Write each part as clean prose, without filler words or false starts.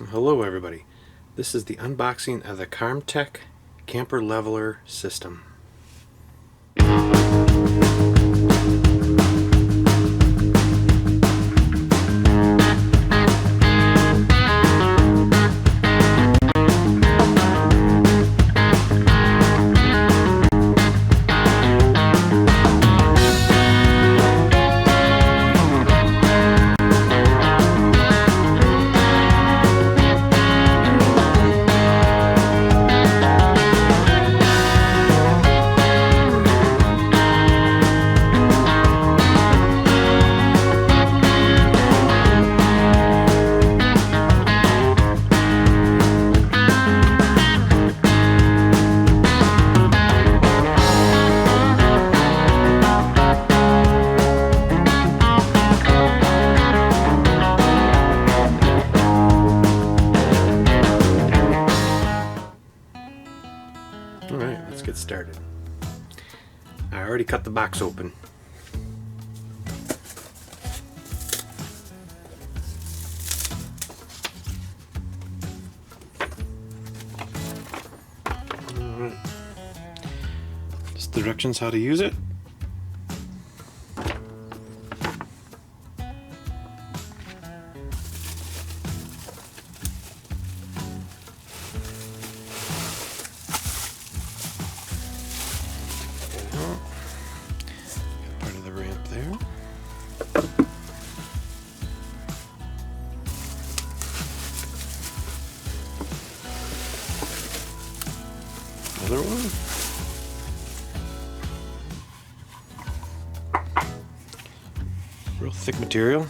Hello everybody, this is the unboxing of the Carmtek camper leveler system. Alright, let's get started. I already cut the box open. Alright. Just the directions how to use it. Part of the ramp there. Another one. Real thick material.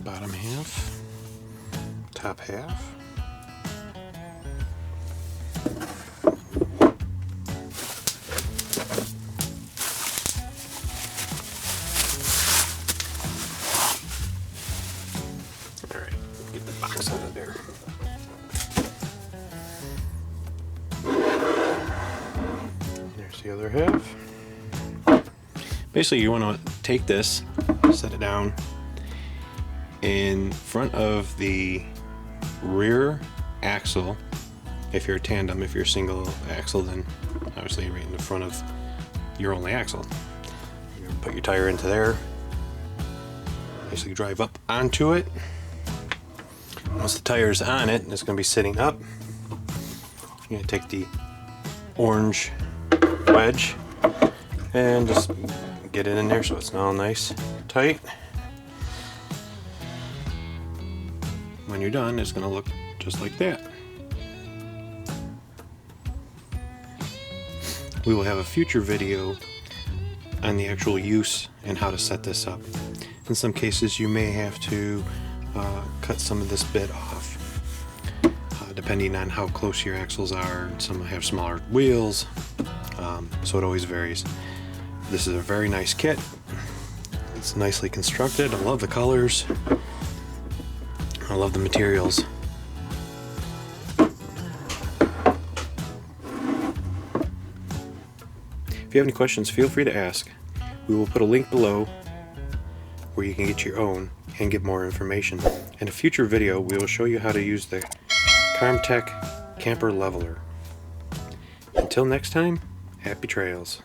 Bottom half, top half. All right, get the box out of there. There's the other half. Basically, you want to take this, set it down in front of the rear axle. If you're a tandem, if you're a single axle, then obviously right in the front of your only axle. You're gonna put your tire into there, basically drive up onto it. Once the tire's on it, it's gonna be sitting up. You're gonna take the orange wedge and just get it in there so it's all nice tight. When you're done, it's going to look just like that. We will have a future video on the actual use and how to set this up. In some cases, you may have to cut some of this bit off, depending on how close your axles are. Some have smaller wheels, so it always varies. This is a very nice kit. It's nicely constructed. I love the colors. I love the materials. If you have any questions, feel free to ask. We will put a link below where you can get your own and get more information. In a future video, we will show you how to use the Carmtek camper leveler. Until next time, happy trails.